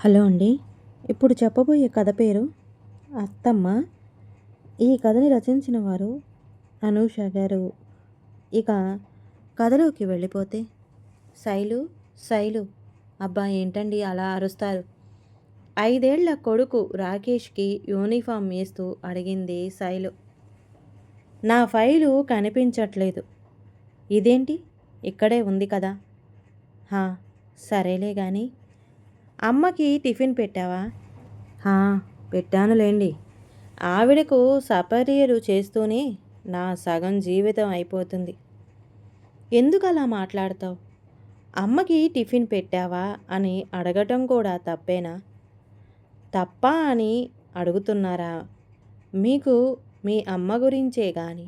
Hello అండి. ఇప్పుడు చెప్పబోయే కథ పేరు 'అత్తమ్మ'. ఈ కథని రచించిన వారు అనూష గారు. ఇక కథలోకి వెళ్ళిపోతే, శైలు శైలు అబ్బా ఏంటండి అలా అరుస్తారు? 5 ఏళ్ల కొడుకు రాకేష్కి యూనిఫామ్ వేస్తూ అడిగింది శైలు. నా ఫైలు కనిపించట్లేదు. ఇదేంటి ఇక్కడే ఉంది కదా. హా, సరేలే గాని అమ్మకి టిఫిన్ పెట్టావా? హా, పెట్టానులేండి. ఆవిడకు సపర్యలు చేస్తూనే నా సగం జీవితం అయిపోతుంది. ఎందుకలా మాట్లాడతావు? అమ్మకి టిఫిన్ పెట్టావా అని అడగటం కూడా తప్పేనా? తప్పా అని అడుగుతున్నారా? మీకు మీ అమ్మ గురించే గాని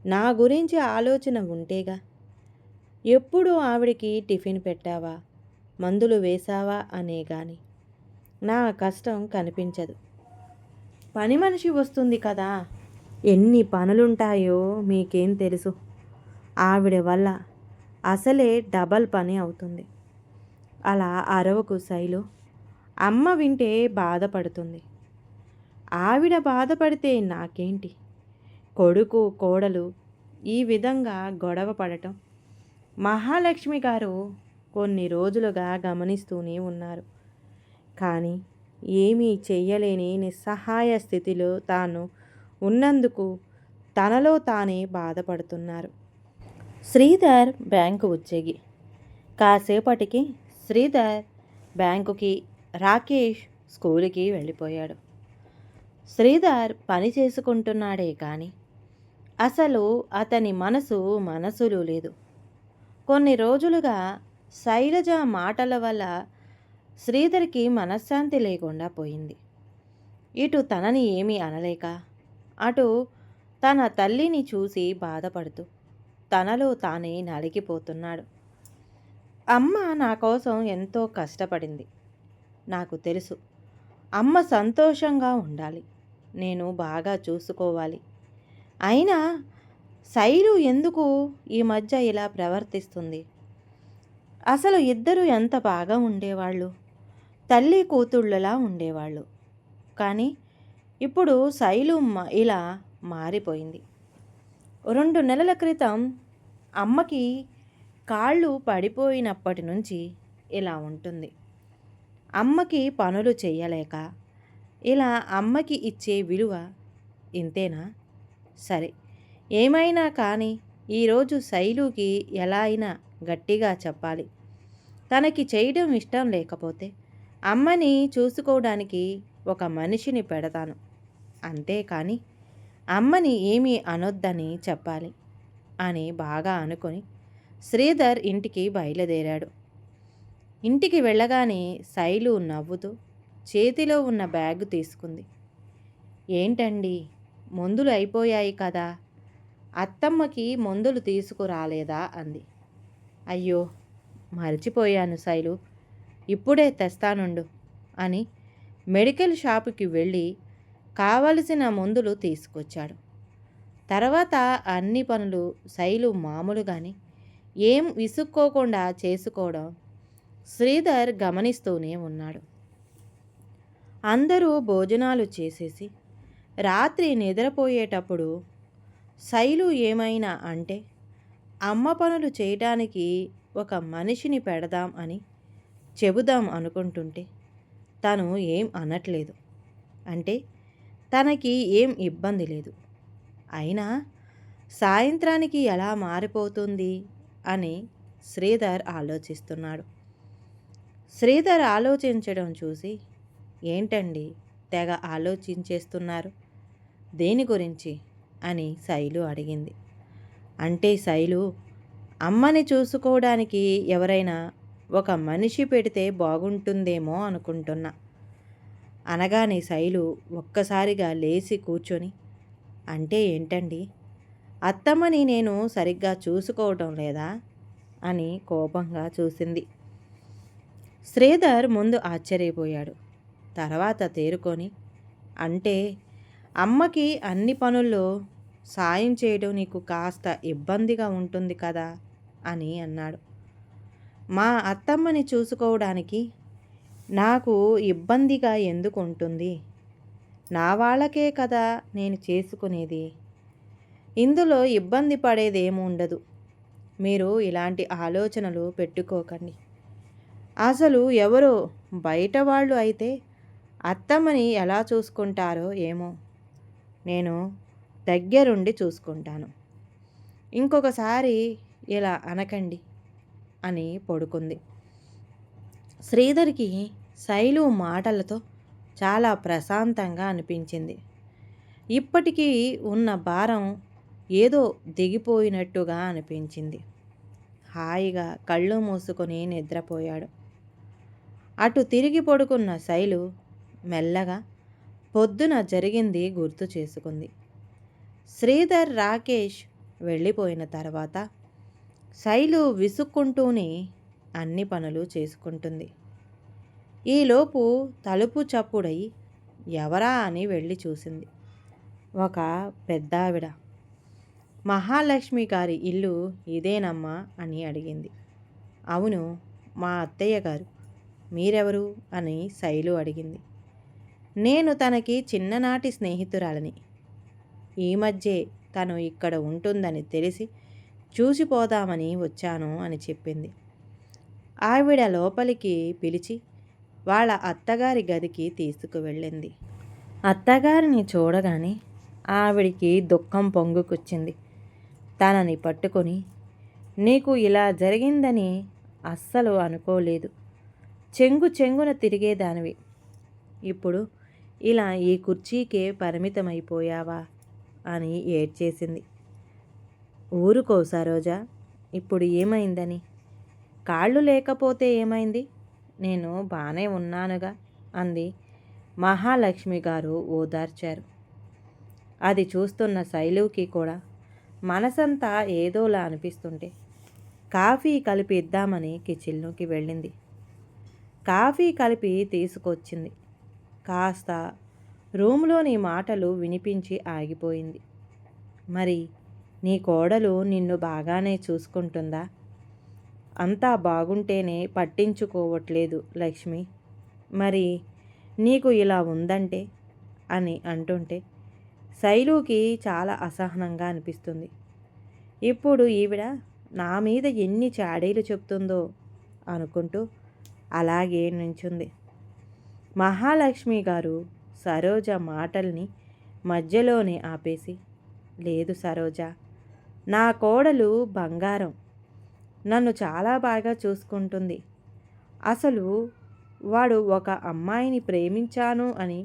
నా గురించి ఆలోచన ఉంటేగా. ఎప్పుడు ఆవిడికి టిఫిన్ పెట్టావా, మందులు వేశావా అనే గాని నా కష్టం కనిపించదు. పని మనిషి వస్తుంది కదా, ఎన్ని పనులుంటాయో మీకేం తెలుసు. ఆవిడ వల్ల అసలే డబల్ పని అవుతుంది. అలా అరవకు శైలు. అమ్మ వింటే బాధపడుతుంది. ఆవిడ బాధపడితే నాకేంటి? కొడుకు కోడలు ఈ విధంగా గొడవ పడటం మహాలక్ష్మి గారు కొన్ని రోజులుగా గమనిస్తూనే ఉన్నారు. కానీ ఏమీ చెయ్యలేని నిస్సహాయ స్థితిలో తాను ఉన్నందుకు తనలో తానే బాధపడుతున్నారు. శ్రీధర్ బ్యాంకు ఉద్యోగి. కాసేపటికి శ్రీధర్ బ్యాంకుకి, రాకేష్ స్కూలుకి వెళ్ళిపోయాడు. శ్రీధర్ పని చేసుకుంటున్నాడే కానీ అసలు అతని మనసులు లేదు. కొన్ని రోజులుగా శైలజ మాటల వల్ల శ్రీధర్కి మనశ్శాంతి లేకుండా పోయింది. ఇటు తనని ఏమీ అనలేక, అటు తన తల్లిని చూసి బాధపడుతూ తనలో తానే నలిగిపోతున్నాడు. అమ్మ నా కోసం ఎంతో కష్టపడింది. నాకు తెలుసు. అమ్మ సంతోషంగా ఉండాలి, నేను బాగా చూసుకోవాలి. అయినా శైలు ఎందుకు ఈ మధ్య ఇలా ప్రవర్తిస్తుంది? అసలు ఇద్దరు ఎంత బాగా ఉండేవాళ్ళు, తల్లి కూతుళ్ళలా ఉండేవాళ్ళు. కానీ ఇప్పుడు శైలు ఇలా మారిపోయింది. 2 నెలల క్రితం అమ్మకి కాళ్ళు పడిపోయినప్పటి నుంచి ఇలా ఉంటుంది. అమ్మకి పనులు చెయ్యలేక ఇలా అమ్మకి ఇచ్చే విలువ ఇంతేనా? సరే, ఏమైనా కానీ ఈరోజు శైలుకి ఎలా అయినా గట్టిగా చెప్పాలి. తనకి చేయడం ఇష్టం లేకపోతే అమ్మని చూసుకోవడానికి ఒక మనిషిని పెడతాను, అంతేకాని అమ్మని ఏమీ అనొద్దని చెప్పాలి అని బాగా అనుకొని శ్రీధర్ ఇంటికి బయలుదేరాడు. ఇంటికి వెళ్ళగానే శైలు నవ్వుతూ చేతిలో ఉన్న బ్యాగు తీసుకుంది. ఏంటండి, మందులు అయిపోయాయి కదా, అత్తమ్మకి మందులు తీసుకురాలేదా అంది. అయ్యో మర్చిపోయాను శైలు, ఇప్పుడే తెస్తానుండు అని మెడికల్ షాపుకి వెళ్ళి కావలసిన మందులు తీసుకొచ్చాడు. తర్వాత అన్ని పనులు శైలు మామూలుగానే ఏం విసుక్కోకుండా చేసుకోవడం శ్రీధర్ గమనిస్తూనే ఉన్నాడు. అందరూ భోజనాలు చేసేసి రాత్రి నిద్రపోయేటప్పుడు శైలు ఏమైనా అంటే అమ్మ పనులు చేయడానికి ఒక మనిషిని పెడదాం అని చెబుదాం అనుకుంటుంటే తను ఏం అనట్లేదు. అంటే తనకి ఏం ఇబ్బంది లేదు. అయినా సాయంత్రానికి ఎలా మారిపోతుంది అని శ్రీధర్ ఆలోచిస్తున్నాడు. శ్రీధర్ ఆలోచించడం చూసి, ఏంటండి తెగ ఆలోచించేస్తున్నారు, దేని గురించి అని శైలు అడిగింది. అంటే శైలు, అమ్మని చూసుకోవడానికి ఎవరైనా ఒక మనిషి పెడితే బాగుంటుందేమో అనుకుంటున్నా అనగానే శైలు ఒక్కసారిగా లేచి కూర్చొని, అంటే ఏంటండి, అత్తమ్మని నేను సరిగ్గా చూసుకోవటం లేదా అని కోపంగా చూసింది. శ్రీధర్ ముందు ఆశ్చర్యపోయాడు. తర్వాత తేరుకొని, అంటే అమ్మకి అన్ని పనుల్లో సాయం చేయడం నీకు కాస్త ఇబ్బందిగా ఉంటుంది కదా అని అన్నాడు. మా అత్తమ్మని చూసుకోవడానికి నాకు ఇబ్బందిగా ఎందుకు ఉంటుంది? నా వాళ్ళకే కదా నేను చేసుకునేది. ఇందులో ఇబ్బంది పడేదేముండదు. మీరు ఇలాంటి ఆలోచనలు పెట్టుకోకండి. అసలు ఎవరో బయట వాళ్ళు అయితే అత్తమ్మని ఎలా చూసుకుంటారో ఏమో, నేను దగ్గరుండి చూసుకుంటాను. ఇంకొకసారి ఇలా అనకండి అని పడుకుంది. శ్రీధర్కి శైలు మాటలతో చాలా ప్రశాంతంగా అనిపించింది. ఇప్పటికీ ఉన్న భారం ఏదో దిగిపోయినట్టుగా అనిపించింది. హాయిగా కళ్ళు మూసుకొని నిద్రపోయాడు. అటు తిరిగి పడుకున్న శైలు మెల్లగా పొద్దున జరిగింది గుర్తు చేసుకుంది. శ్రీధర్, రాకేష్ వెళ్ళిపోయిన తర్వాత శైలు విసుక్కుంటూనే అన్ని పనులు చేసుకుంటుంది. ఈలోపు తలుపు చప్పుడై ఎవరా అని వెళ్ళి చూసింది. ఒక పెద్దావిడ. మహాలక్ష్మి గారి ఇల్లు ఇదేనమ్మా అని అడిగింది. అవును, మా అత్తయ్య గారు. మీరెవరు అని శైలు అడిగింది. నేను తనకి చిన్ననాటి స్నేహితురాలని. ఈ మధ్యే తను ఇక్కడ ఉంటుందని తెలిసి చూసిపోదామని వచ్చాను అని చెప్పింది. ఆవిడ లోపలికి పిలిచి వాళ్ళ అత్తగారి గదికి తీసుకువెళ్ళింది. అత్తగారిని చూడగానే ఆవిడికి దుఃఖం పొంగుకొచ్చింది. తనని పట్టుకొని, నీకు ఇలా జరిగిందని అస్సలు అనుకోలేదు. చెంగు చెంగున తిరిగేదానివి. ఇప్పుడు ఇలా ఈ కుర్చీకే పరిమితమైపోయావా అని ఏడ్చేసింది. ఊరుకో సరోజా, ఇప్పుడు ఏమైందని? కాళ్ళు లేకపోతే ఏమైంది? నేను బానే ఉన్నానుగా అంది. మహాలక్ష్మి గారు ఓదార్చారు. అది చూస్తున్న శైలుకి కూడా మనసంతా ఏదోలా అనిపిస్తుంటే కాఫీ కలిపి ఇద్దామని కిచెన్లోకి వెళ్ళింది. కాఫీ కలిపి తీసుకొచ్చింది. కాస్త రూమ్లోని మాటలు వినిపించి ఆగిపోయింది. మరి నీ కోడలు నిన్ను బాగానే చూసుకుంటుందా? అంతా బాగుంటేనే పట్టించుకోవట్లేదు లక్ష్మి. మరి నీకు ఇలా ఉందంటే అని అంటుంటే శైలుకి చాలా అసహనంగా అనిపిస్తుంది. ఇప్పుడు ఈవిడ నా మీద ఎన్ని చాడీలు చెప్తుందో అనుకుంటూ అలాగే నుంచుంది. మహాలక్ష్మి గారు సరోజ మాటల్ని మధ్యలోనే ఆపేసి, లేదు సరోజ, నా కోడలు బంగారం. నన్ను చాలా బాగా చూసుకుంటుంది. అసలు వాడు ఒక అమ్మాయిని ప్రేమించాను అని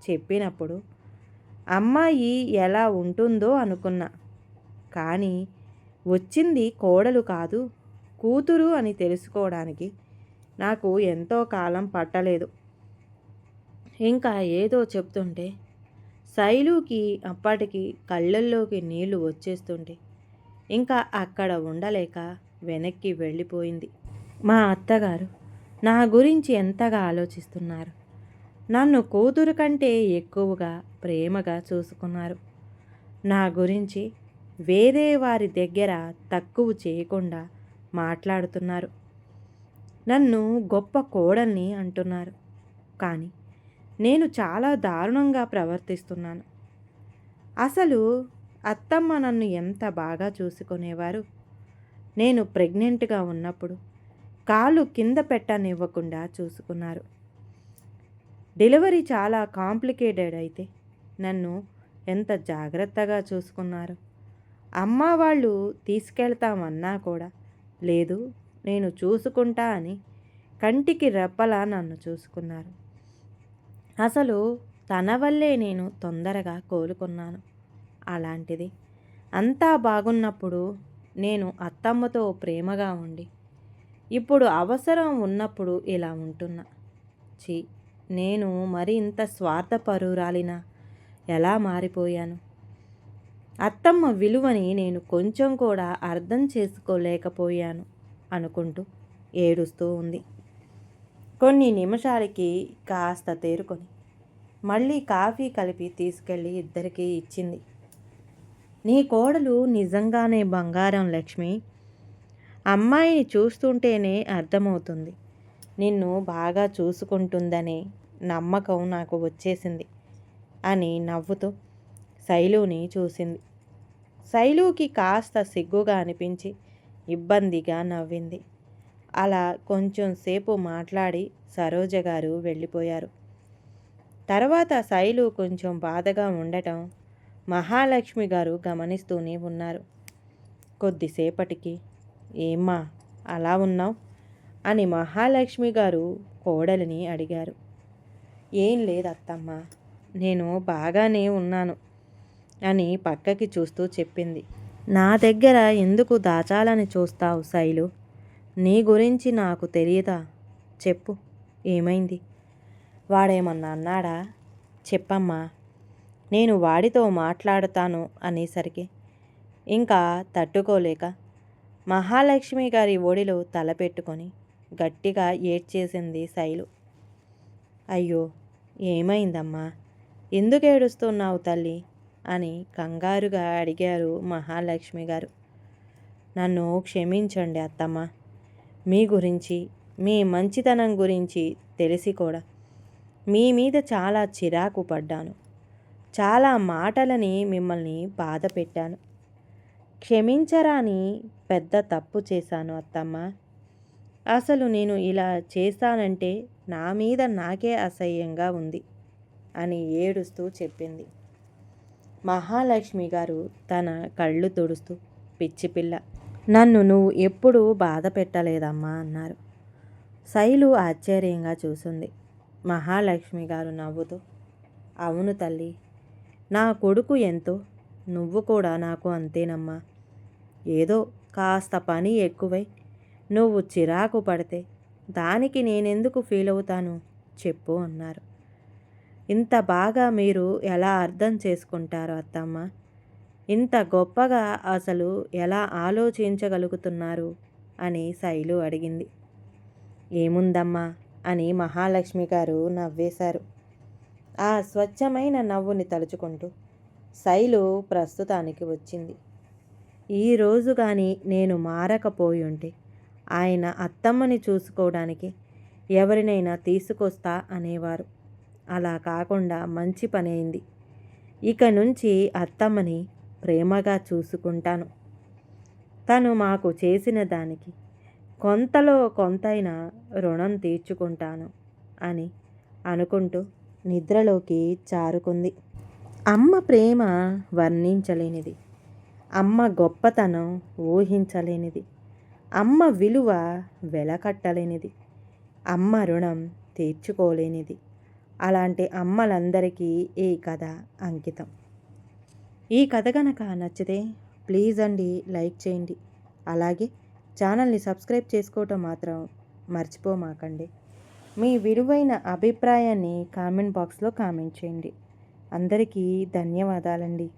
చెప్పినప్పుడు అమ్మాయి ఎలా ఉంటుందో అనుకున్నా. కానీ వచ్చింది కోడలు కాదు, కూతురు అని తెలుసుకోవడానికి నాకు ఎంతో కాలం పట్టలేదు. ఇంకా ఏదో చెప్తుంటే శైలుకి అప్పటికి కళ్ళల్లోకి నీళ్లు వచ్చేస్తుంటే ఇంకా అక్కడ ఉండలేక వెనక్కి వెళ్ళిపోయింది. మా అత్తగారు నా గురించి ఎంతగా ఆలోచిస్తున్నారు. నన్ను కూతురు కంటే ఎక్కువగా ప్రేమగా చూసుకున్నారు. నా గురించి వేరే వారి దగ్గర తక్కువ చేయకుండా మాట్లాడుతున్నారు. నన్ను గొప్ప కోడల్ని అంటున్నారు. కానీ నేను చాలా దారుణంగా ప్రవర్తిస్తున్నాను. అసలు అత్తమ్మ నన్ను ఎంత బాగా చూసుకునేవారు. నేను ప్రెగ్నెంట్గా ఉన్నప్పుడు కాలు కింద పెట్టనివ్వకుండా చూసుకున్నారు. డెలివరీ చాలా కాంప్లికేటెడ్ అయితే నన్ను ఎంత జాగ్రత్తగా చూసుకున్నారు. అమ్మ వాళ్ళు తీసుకెళ్తామన్నా కూడా లేదు, నేను చూసుకుంటా అని కంటికి రెప్పలా నన్ను చూసుకున్నారు. అసలు తన వల్లే నేను తొందరగా కోలుకున్నాను. అలాంటిది అంతా బాగున్నప్పుడు నేను అత్తమ్మతో ప్రేమగా ఉండి ఇప్పుడు అవసరం ఉన్నప్పుడు ఇలా ఉంటున్నా. ఛీ, నేను మరి ఇంత స్వార్థపరురాలినా ఎలా మారిపోయాను? అత్తమ్మ విలువని నేను కొంచెం కూడా అర్థం చేసుకోలేకపోయాను అనుకుంటూ ఏడుస్తూ ఉంది. కొన్ని నిమిషాలకి కాస్త తేరుకొని మళ్ళీ కాఫీ కలిపి తీసుకెళ్ళి ఇద్దరికీ ఇచ్చింది. నీ కోడలు నిజంగానే బంగారం లక్ష్మి. అమ్మాయిని చూస్తుంటేనే అర్థమవుతుంది. నిన్ను బాగా చూసుకుంటుందనే నమ్మకం నాకు వచ్చేసింది అని నవ్వుతూ శైలుని చూసింది. శైలుకి కాస్త సిగ్గుగా అనిపించి ఇబ్బందిగా నవ్వింది. అలా కొంచెం సేపు మాట్లాడి సరోజ గారు వెళ్ళిపోయారు. తర్వాత శైలు కొంచెం బాధగా ఉండటం మహాలక్ష్మి గారు గమనిస్తూనే ఉన్నారు. కొద్దిసేపటికి ఏమ్మా అలా ఉన్నావు అని మహాలక్ష్మి గారు కోడలిని అడిగారు. ఏం లేదు అత్తమ్మ, నేను బాగానే ఉన్నాను అని పక్కకి చూస్తూ చెప్పింది. నా దగ్గర ఎందుకు దాచాలని చూస్తావు శైలు? నీ గురించి నాకు తెలియదా? చెప్పు, ఏమైంది? వాడేమన్నా అన్నాడా? చెప్పమ్మా. నేను వాడితో మాట్లాడతాను అనేసరికి ఇంకా తట్టుకోలేక మహాలక్ష్మి గారి ఒడిలో తలపెట్టుకొని గట్టిగా ఏడ్చేసింది శైలు. అయ్యో, ఏమైందమ్మా? ఎందుకు ఏడుస్తున్నావు తల్లి అని కంగారుగా అడిగారు మహాలక్ష్మి గారు. నన్ను క్షమించండి అత్తమ్మ. మీ గురించి, మీ మంచితనం గురించి తెలిసి కూడా మీ మీద చాలా చిరాకు పడ్డాను. చాలా మాటలని మిమ్మల్ని బాధ పెట్టాను. క్షమించరాని పెద్ద తప్పు చేశాను అత్తమ్మ. అసలు నేను ఇలా చేశానంటే నా మీద నాకే అసహ్యంగా ఉంది అని ఏడుస్తూ చెప్పింది. మహాలక్ష్మి గారు తన కళ్ళు తుడుస్తూ పిచ్చిపిల్ల, నన్ను నువ్వు ఎప్పుడూ బాధ పెట్టలేదమ్మా అన్నారు. శైలు ఆశ్చర్యంగా చూసింది. మహాలక్ష్మి గారు నవ్వుతూ, అవును తల్లి, నా కొడుకు ఎంతో, నువ్వు కూడా నాకు అంతేనమ్మా. ఏదో కాస్త పని ఎక్కువై నువ్వు చిరాకు పడితే దానికి నేనెందుకు ఫీల్ అవుతాను చెప్పు అన్నారు. ఇంత బాగా మీరు ఎలా అర్థం చేసుకుంటారో అత్తమ్మ, ఇంత గొప్పగా అసలు ఎలా ఆలోచించగలుగుతున్నారు అని శైలు అడిగింది. ఏముందమ్మా అని మహాలక్ష్మి గారు నవ్వేశారు. ఆ స్వచ్ఛమైన నవ్వుని తలుచుకుంటూ శైలు ప్రస్తుతానికి వచ్చింది. ఈరోజు కానీ నేను మారకపోయి ఉంటే ఆయన అత్తమ్మని చూసుకోవడానికి ఎవరినైనా తీసుకొస్తా అనేవారు. అలా కాకుండా మంచి పని అయింది. ఇక నుంచి అత్తమ్మని ప్రేమగా చూసుకుంటాను. తను మాకు చేసిన దానికి కొంతలో కొంతైనా రుణం తీర్చుకుంటాను అని అనుకుంటూ నిద్రలోకి జారుకుంది. అమ్మ ప్రేమ వర్ణించలేనిది, అమ్మ గొప్పతనం ఊహించలేనిది, అమ్మ విలువ వెలకట్టలేనిది, అమ్మ రుణం తీర్చుకోలేనిది. అలాంటి అమ్మలందరికీ ఈ కథ అంకితం. ఈ కథ కనుక నచ్చితే ప్లీజ్ అండి లైక్ చేయండి. అలాగే ఛానల్ని సబ్స్క్రైబ్ చేసుకోవటం మాత్రం మర్చిపోమాకండి. మీ విలువైన అభిప్రాయాన్ని కామెంట్ బాక్స్లో కామెంట్ చేయండి. అందరికీ ధన్యవాదాలండి.